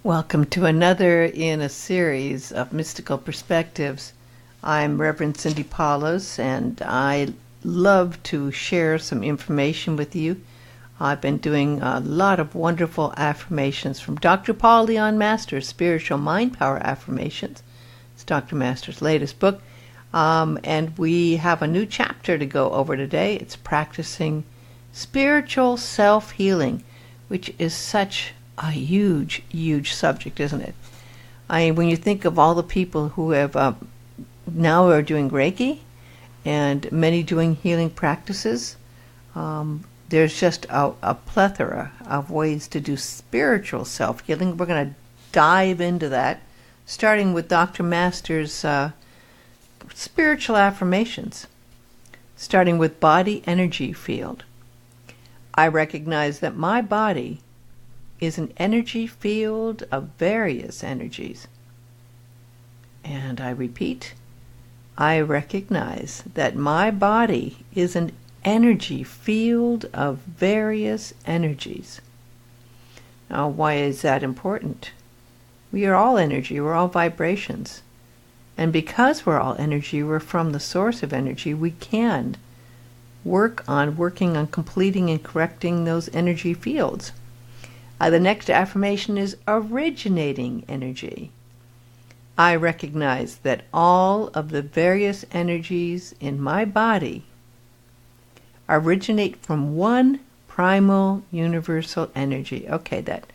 Welcome to another in a series of mystical perspectives. I'm Reverend Cindy Paulos, and I love to share some information with you. I've been doing a lot of wonderful affirmations from Dr. Paul Leon Masters, Spiritual Mind Power Affirmations. It's Dr. Masters' latest book. And we have a new chapter to go over today. It's practicing spiritual self-healing, which is such a huge, huge subject, isn't it? When you think of all the people who have now are doing Reiki and many doing healing practices, there's just a plethora of ways to do spiritual self-healing. We're going to dive into that, starting with Dr. Masters' spiritual affirmations, starting with body energy field. I recognize that my body is an energy field of various energies. And I repeat, I recognize that my body is an energy field of various energies. Now, why is that important? We are all energy, we're all vibrations. And because we're all energy, we're from the source of energy, we can working on completing and correcting those energy fields. The next affirmation is originating energy. I recognize that all of the various energies in my body originate from one primal universal energy. Okay, that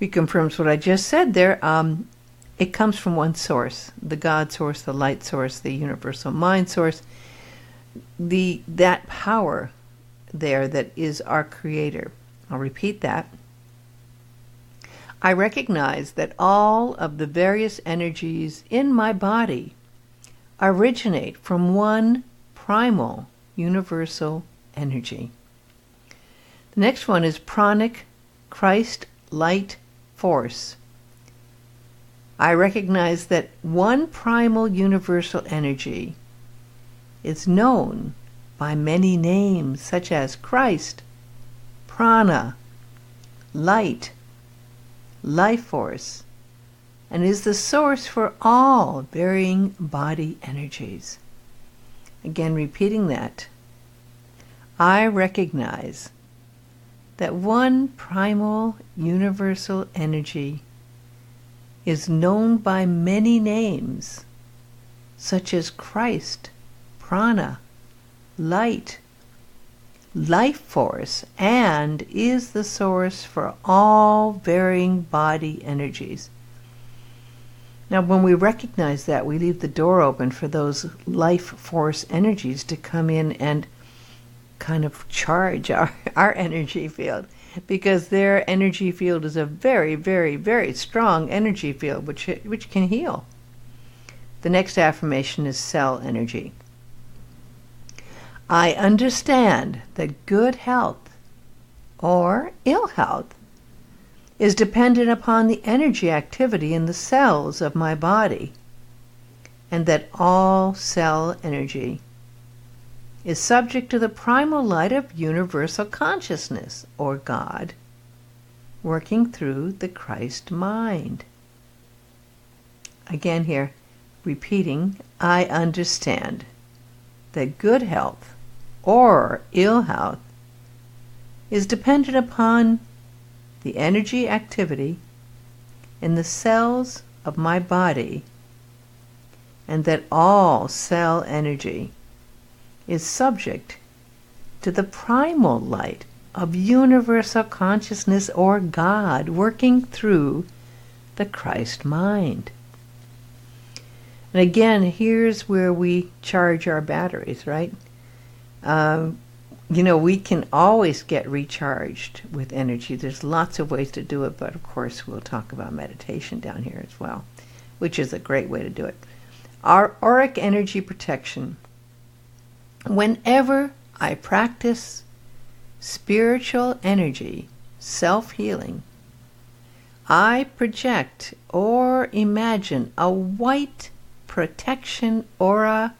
reconfirms what I just said there. It comes from one source, the God source, the light source, the universal mind source, that power there that is our creator. I'll repeat that. I recognize that all of the various energies in my body originate from one primal universal energy. The next one is pranic Christ light force. I recognize that one primal universal energy is known by many names such as Christ, prana, light, life force, and is the source for all varying body energies. Again, repeating that. I recognize that one primal universal energy is known by many names, such as Christ, prana, light, life force, and is the source for all varying body energies. Now, when we recognize that, we leave the door open for those life force energies to come in and kind of charge our energy field, because their energy field is a very, very, very strong energy field which can heal. The next affirmation is cell energy. I understand that good health or ill health is dependent upon the energy activity in the cells of my body, and that all cell energy is subject to the primal light of universal consciousness, or God, working through the Christ mind. Again here, repeating, I understand that good health or ill health is dependent upon the energy activity in the cells of my body, and that all cell energy is subject to the primal light of universal consciousness, or God, working through the Christ mind. And again, here's where we charge our batteries, right? We can always get recharged with energy. There's lots of ways to do it, but of course we'll talk about meditation down here as well, which is a great way to do it. Our auric energy protection. Whenever I practice spiritual energy, self-healing, I project or imagine a white protection aura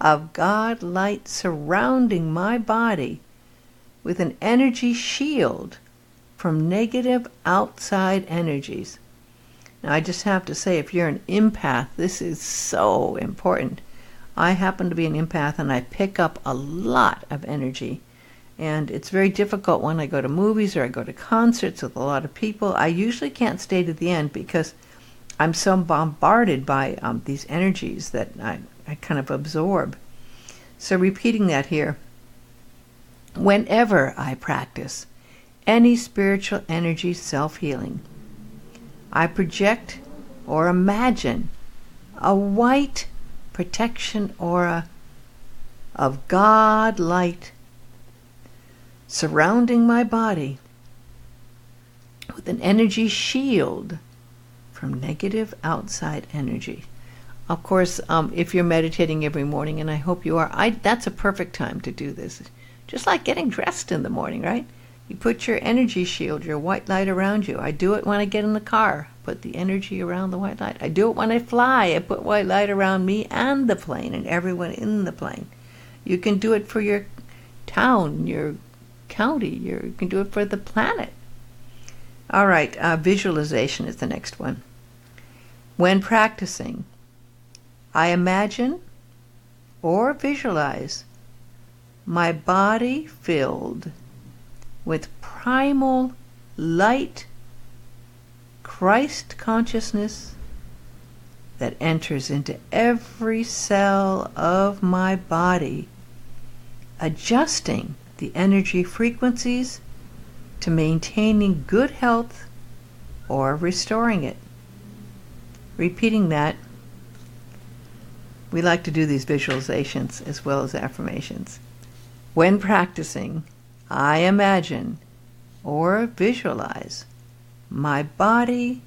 of God light surrounding my body with an energy shield from negative outside energies. Now, I just have to say, if you're an empath, this is so important. I happen to be an empath, and I pick up a lot of energy. And it's very difficult when I go to movies or I go to concerts with a lot of people. I usually can't stay to the end because I'm so bombarded by these energies that I kind of absorb. So repeating that here. Whenever I practice any spiritual energy self-healing, I project or imagine a white protection aura of God light surrounding my body with an energy shield from negative outside energy. Of course, if you're meditating every morning, and I hope you are, that's a perfect time to do this. Just like getting dressed in the morning, right? You put your energy shield, your white light around you. I do it when I get in the car, put the energy around the white light. I do it when I fly. I put white light around me and the plane and everyone in the plane. You can do it for your town, your county. You can do it for the planet. All right, visualization is the next one. When practicing, I imagine or visualize my body filled with primal light, Christ consciousness that enters into every cell of my body, adjusting the energy frequencies to maintaining good health or restoring it. Repeating that, we like to do these visualizations as well as affirmations. When practicing, I imagine or visualize my body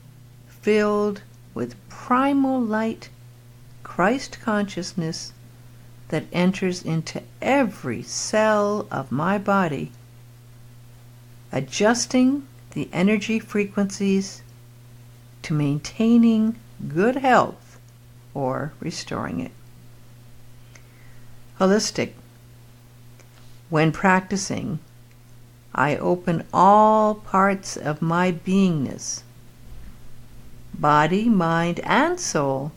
filled with primal light, Christ consciousness that enters into every cell of my body, adjusting the energy frequencies to maintaining good health or restoring it. Holistic. When practicing, I open all parts of my beingness, body, mind, and soul,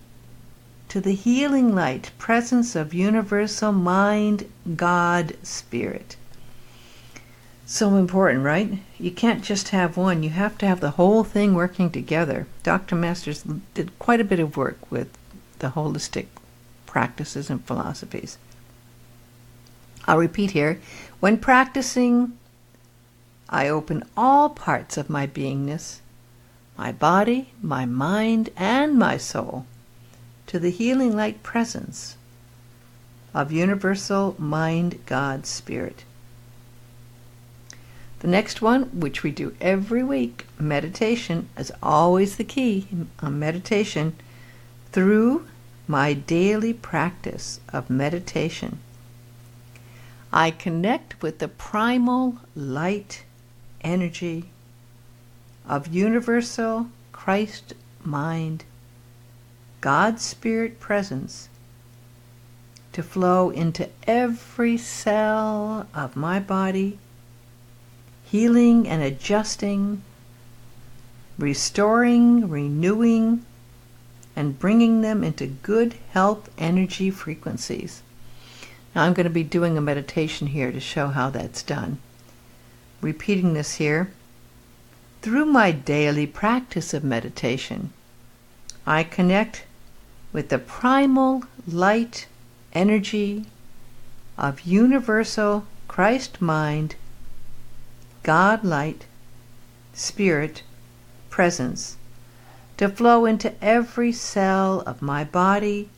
to the healing light presence of universal mind, God, Spirit. So important, right? You can't just have one. You have to have the whole thing working together. Dr. Masters did quite a bit of work with the holistic practices and philosophies. I'll repeat here. When practicing, I open all parts of my beingness, my body, my mind, and my soul, to the healing light presence of universal mind, God, Spirit. The next one, which we do every week, meditation is always the key. Meditation, through my daily practice of meditation, I connect with the primal light energy of universal Christ mind, God's Spirit presence, to flow into every cell of my body, healing and adjusting, restoring, renewing, and bringing them into good health energy frequencies. Now I'm going to be doing a meditation here to show how that's done. Repeating this here. Through my daily practice of meditation, I connect with the primal light energy of universal Christ mind, God light, Spirit, presence, to flow into every cell of my body,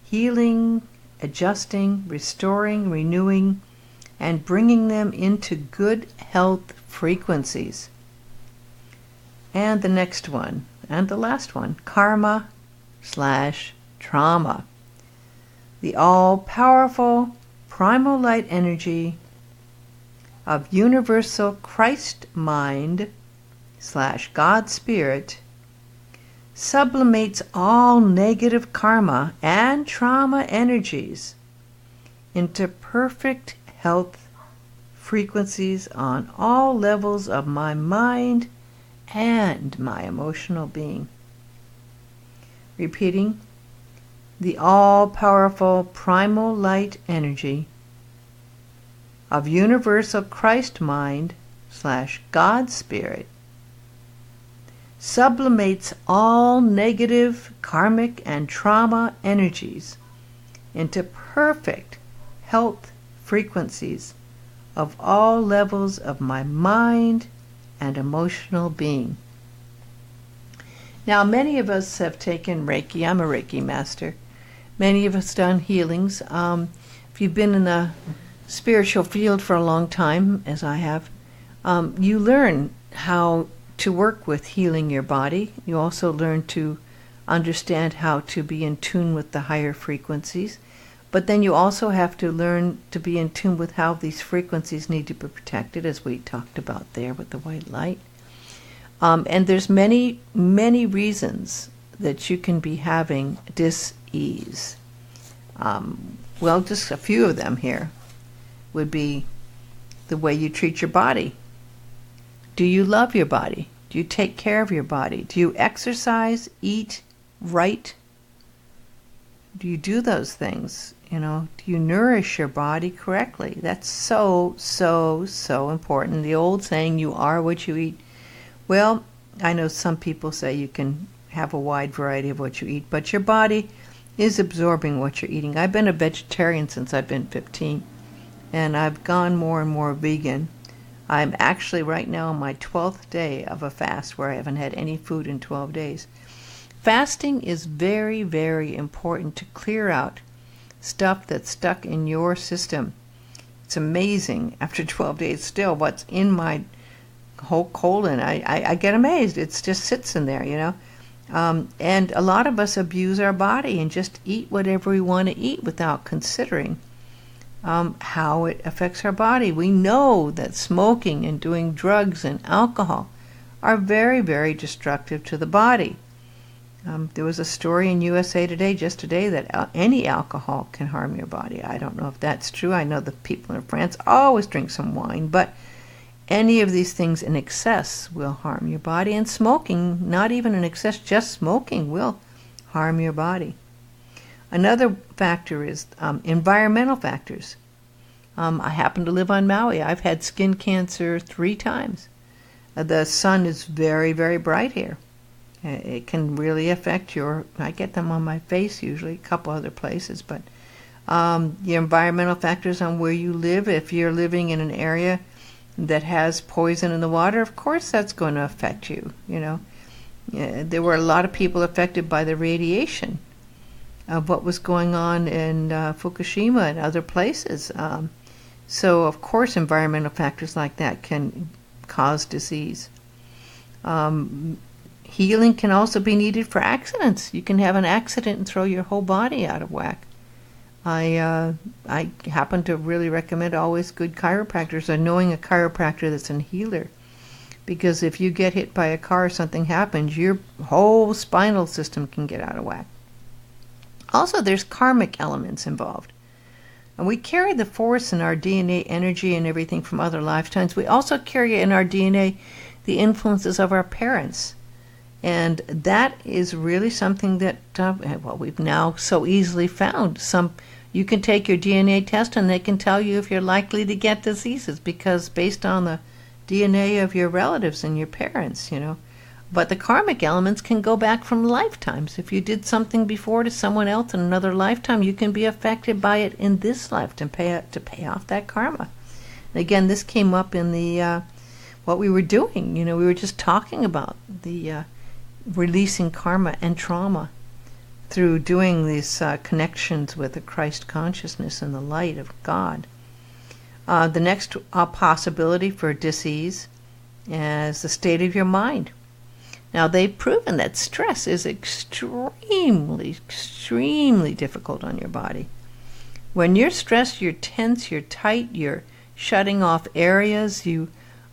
healing, adjusting, restoring, renewing, and bringing them into good health frequencies. And the next one, and the last one, karma/trauma. The all-powerful primal light energy of universal Christ mind/God Spirit sublimates all negative karma and trauma energies into perfect health frequencies on all levels of my mind and my emotional being. Repeating, the all-powerful primal light energy of universal Christ mind / God Spirit sublimates all negative, karmic, and trauma energies into perfect health frequencies of all levels of my mind and emotional being. Now, many of us have taken Reiki. I'm a Reiki master. Many of us done healings. If you've been in the spiritual field for a long time, as I have, you learn how to work with healing your body. You also learn to understand how to be in tune with the higher frequencies. But then you also have to learn to be in tune with how these frequencies need to be protected, as we talked about there with the white light. And there's many, many reasons that you can be having dis-ease. Well, just a few of them here would be the way you treat your body. Do you love your body? Do you take care of your body? Do you exercise, eat right? Do you do those things? Do you nourish your body correctly? That's so, so, so important. The old saying, you are what you eat. Well, I know some people say you can have a wide variety of what you eat, but your body is absorbing what you're eating. I've been a vegetarian since I've been 15, and I've gone more and more vegan. I'm actually right now on my 12th day of a fast where I haven't had any food in 12 days. Fasting is very, very important to clear out stuff that's stuck in your system. It's amazing after 12 days still what's in my whole colon. I get amazed. It just sits in there, and a lot of us abuse our body and just eat whatever we want to eat without considering how it affects our body. We know that smoking and doing drugs and alcohol are very, very destructive to the body. There was a story in USA Today just today that any alcohol can harm your body. I don't know if that's true. I know the people in France always drink some wine, but any of these things in excess will harm your body. And smoking, not even in excess, just smoking will harm your body. Another factor is environmental factors. I happen to live on Maui. I've had skin cancer 3 times. The sun is very, very bright here. It can really affect I get them on my face usually, a couple other places, but your environmental factors on where you live. If you're living in an area that has poison in the water, of course that's going to affect you, There were a lot of people affected by the radiation of what was going on in Fukushima and other places. So, of course, environmental factors like that can cause disease. Healing can also be needed for accidents. You can have an accident and throw your whole body out of whack. I happen to really recommend always good chiropractors, or knowing a chiropractor that's a healer. Because if you get hit by a car or something happens, your whole spinal system can get out of whack. Also, there's karmic elements involved. And we carry the force in our DNA, energy, and everything from other lifetimes. We also carry in our DNA the influences of our parents. And that is really something that, we've now so easily found. You can take your DNA test and they can tell you if you're likely to get diseases, because based on the DNA of your relatives and your parents, But the karmic elements can go back from lifetimes. If you did something before to someone else in another lifetime, you can be affected by it in this lifetime to pay off that karma. And again, this came up in the what we were doing. We were just talking about the releasing karma and trauma through doing these connections with the Christ consciousness and the light of God. The next possibility for disease is the state of your mind. Now, they've proven that stress is extremely, extremely difficult on your body. When you're stressed, you're tense, you're tight, you're shutting off areas,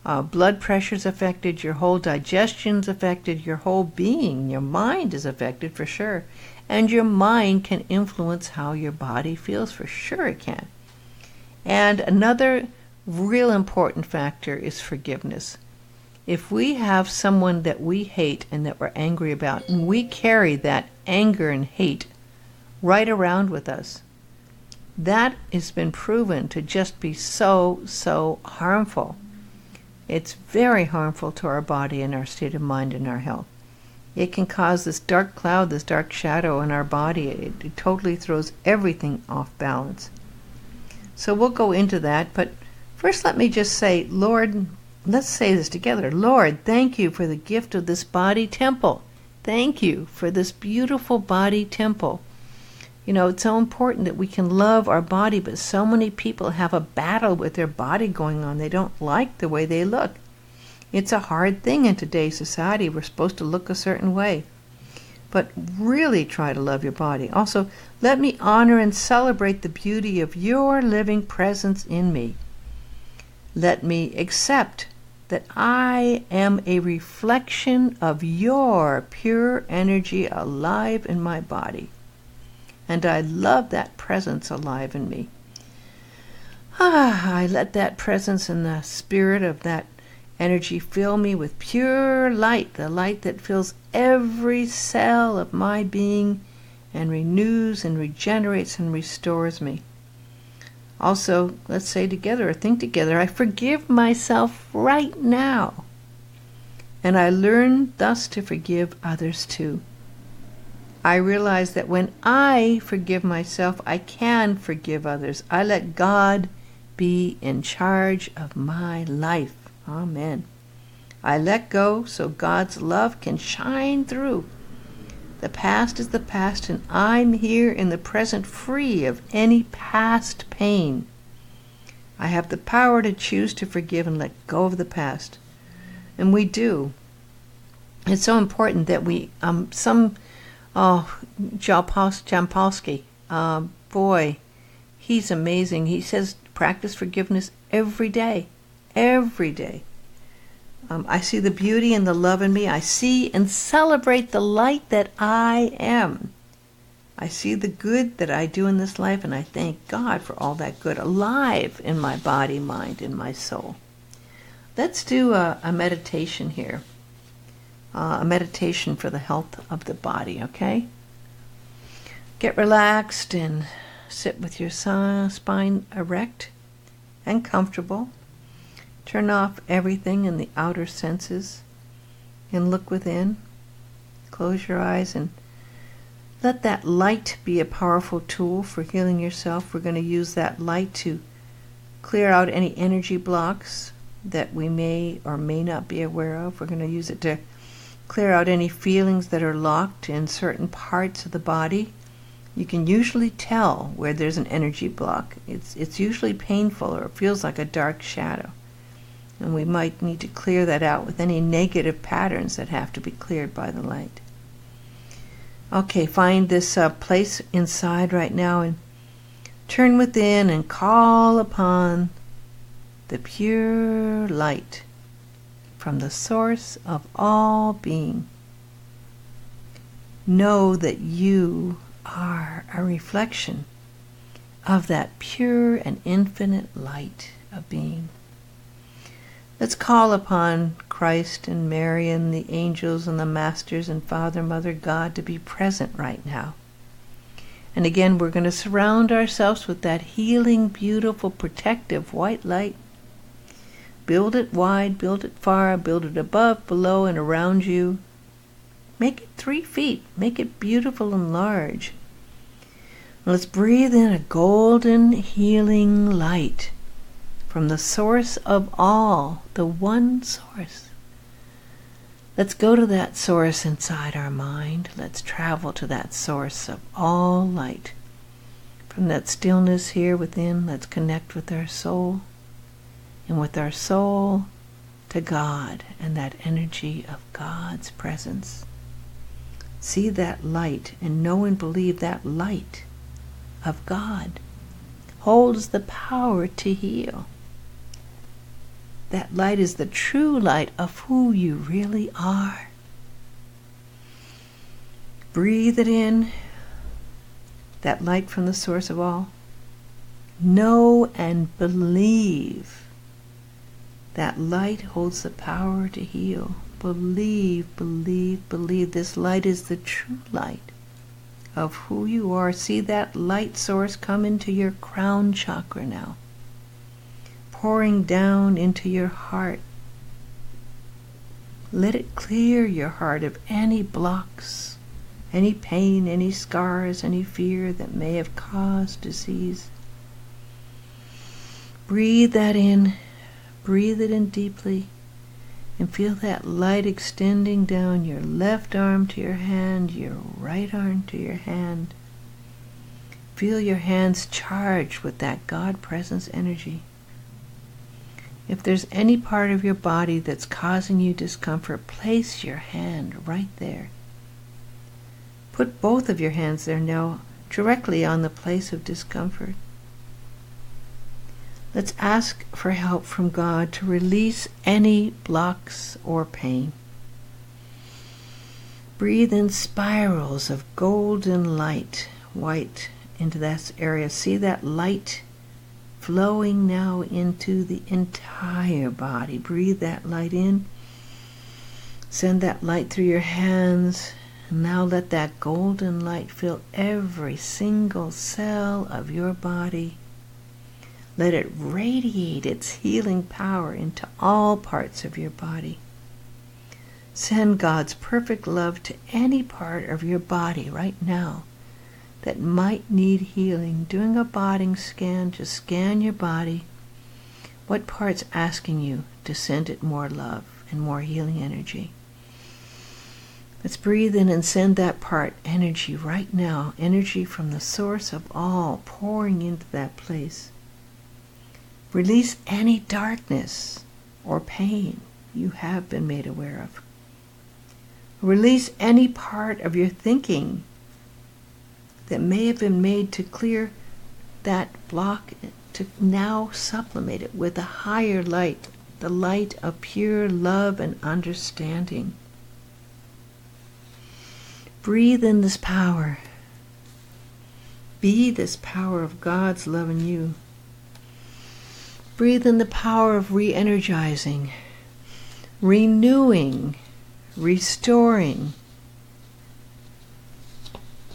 blood pressure's affected, your whole digestion's affected, your whole being, your mind is affected for sure. And your mind can influence how your body feels, for sure it can. And another real important factor is forgiveness. If we have someone that we hate and that we're angry about, and we carry that anger and hate right around with us, that has been proven to just be so harmful. It's very harmful to our body and our state of mind and our health. It can cause this dark cloud, this dark shadow in our body. It totally throws everything off balance. So we'll go into that, but first let me just say, Lord, let's say this together. Lord, thank you for the gift of this body temple. Thank you for this beautiful body temple. You know, it's so important that we can love our body, but so many people have a battle with their body going on. They don't like the way they look. It's a hard thing in today's society. We're supposed to look a certain way. But really try to love your body. Also, let me honor and celebrate the beauty of your living presence in me. Let me accept that I am a reflection of your pure energy alive in my body. And I love that presence alive in me. I let that presence and the spirit of that energy fill me with pure light, the light that fills every cell of my being and renews and regenerates and restores me. Also, let's say together or think together, I forgive myself right now. And I learn thus to forgive others too. I realize that when I forgive myself, I can forgive others. I let God be in charge of my life. Amen. I let go so God's love can shine through. The past is the past, and I'm here in the present free of any past pain. I have the power to choose to forgive and let go of the past. And we do. It's so important that we, Jampolsky, boy, he's amazing. He says practice forgiveness every day. Every day. I see the beauty and the love in me. I see and celebrate the light that I am. I see the good that I do in this life, and I thank God for all that good alive in my body, mind, and my soul. Let's do a meditation here. A meditation for the health of the body, okay? Get relaxed and sit with your spine erect and comfortable. Turn off everything in the outer senses and look within. Close your eyes and let that light be a powerful tool for healing yourself. We're going to use that light to clear out any energy blocks that we may or may not be aware of. We're going to use it to clear out any feelings that are locked in certain parts of the body. You can usually tell where there's an energy block. It's usually painful or it feels like a dark shadow. And we might need to clear that out with any negative patterns that have to be cleared by the light. Okay, find this place inside right now and turn within and call upon the pure light from the source of all being. Know that you are a reflection of that pure and infinite light of being. Let's call upon Christ and Mary and the angels and the masters and Father, Mother, God to be present right now. And again, we're going to surround ourselves with that healing, beautiful, protective white light. Build it wide, build it far, build it above, below, and around you. Make it 3 feet. Make it beautiful and large. Let's breathe in a golden, healing light from the source of all, the one source. Let's go to that source inside our mind. Let's travel to that source of all light. From that stillness here within, let's connect with our soul. And with our soul to God and that energy of God's presence. See that light and know and believe that light of God holds the power to heal. That light is the true light of who you really are. Breathe it in, that light from the source of all. Know and believe That light holds the power to heal. Believe, believe, believe. This light is the true light of who you are. See that light source come into your crown chakra now, pouring down into your heart. Let it clear your heart of any blocks, any pain, any scars, any fear that may have caused disease. Breathe that in. Breathe it in deeply. And feel that light extending down your left arm to your hand, your right arm to your hand. Feel your hands charged with that God presence energy. If there's any part of your body that's causing you discomfort, place your hand right there. Put both of your hands there now, directly on the place of discomfort. Let's ask for help from God to release any blocks or pain. Breathe in spirals of golden light, white, into that area. See that light flowing now into the entire body. Breathe that light in. Send that light through your hands. And now let that golden light fill every single cell of your body. Let it radiate its healing power into all parts of your body. Send God's perfect love to any part of your body right now that might need healing. Doing a body scan, just scan your body. What part's asking you to send it more love and more healing energy? Let's breathe in and send that part energy right now. Energy from the source of all pouring into that place. Release any darkness or pain you have been made aware of. Release any part of your thinking that may have been made to clear that block, to now supplement it with a higher light, the light of pure love and understanding. Breathe in this power. Be this power of God's love in you. Breathe in the power of re-energizing, renewing, restoring.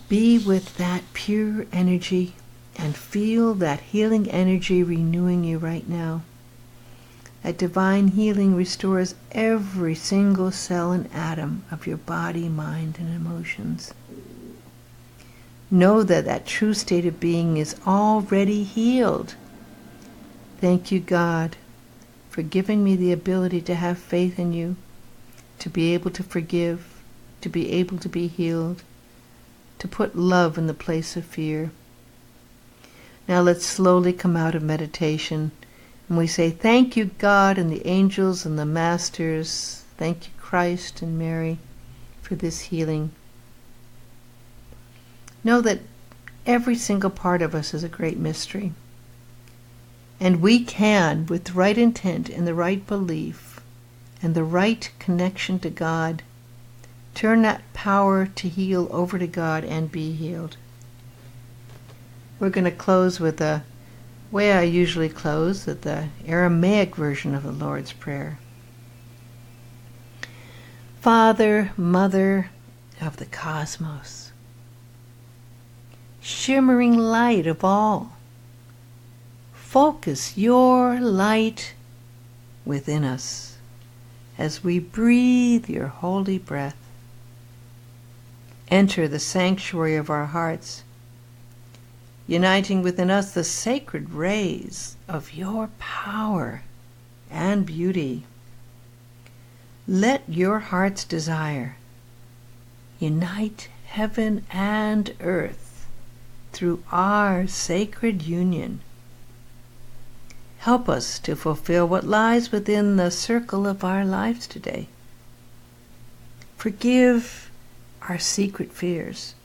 Be with that pure energy and feel that healing energy renewing you right now. That divine healing restores every single cell and atom of your body, mind, and emotions. Know that that true state of being is already healed. Thank you, God, for giving me the ability to have faith in you, to be able to forgive, to be able to be healed, to put love in the place of fear. Now let's slowly come out of meditation, and we say, thank you, God, and the angels and the masters. Thank you, Christ and Mary, for this healing. Know that every single part of us is a great mystery. And we can, with the right intent and the right belief and the right connection to God, turn that power to heal over to God and be healed. We're going to close with the way I usually close, with the Aramaic version of the Lord's Prayer. Father, Mother of the cosmos, shimmering light of all, focus your light within us as we breathe your holy breath. Enter the sanctuary of our hearts, uniting within us the sacred rays of your power and beauty. Let your heart's desire unite heaven and earth through our sacred union. Help us to fulfill what lies within the circle of our lives today. Forgive our secret fears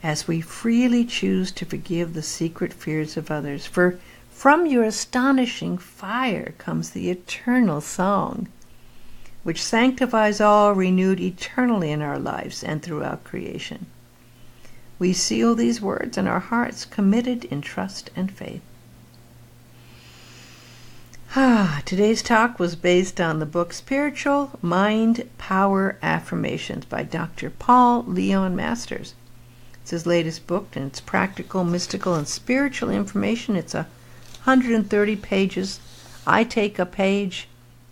as we freely choose to forgive the secret fears of others. For from your astonishing fire comes the eternal song, which sanctifies all, renewed eternally in our lives and throughout creation. We seal these words in our hearts, committed in trust and faith. Today's talk was based on the book Spiritual Mind Power Affirmations by Dr. Paul Leon Masters. It's his latest book, and it's practical, mystical, and spiritual information. It's 130 pages. I take a page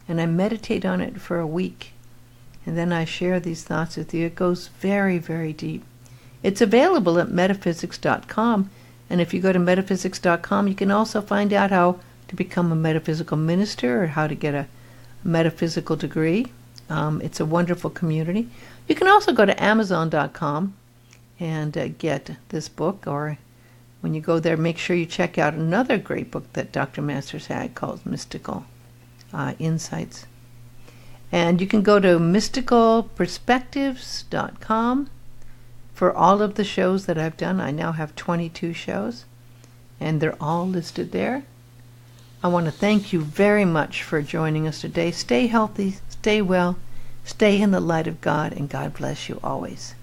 and I meditate on it for a week, and then I share these thoughts with you. It goes very, very deep. It's available at metaphysics.com, and if you go to metaphysics.com, you can also find out how to become a metaphysical minister or how to get a metaphysical degree. It's a wonderful community. You can also go to amazon.com and get this book, or when you go there, make sure you check out another great book that Dr. Masters had called Mystical Insights. And you can go to mysticalperspectives.com for all of the shows that I've done. I now have 22 shows, and they're all listed there. I want to thank you very much for joining us today. Stay healthy, stay well, stay in the light of God, and God bless you always.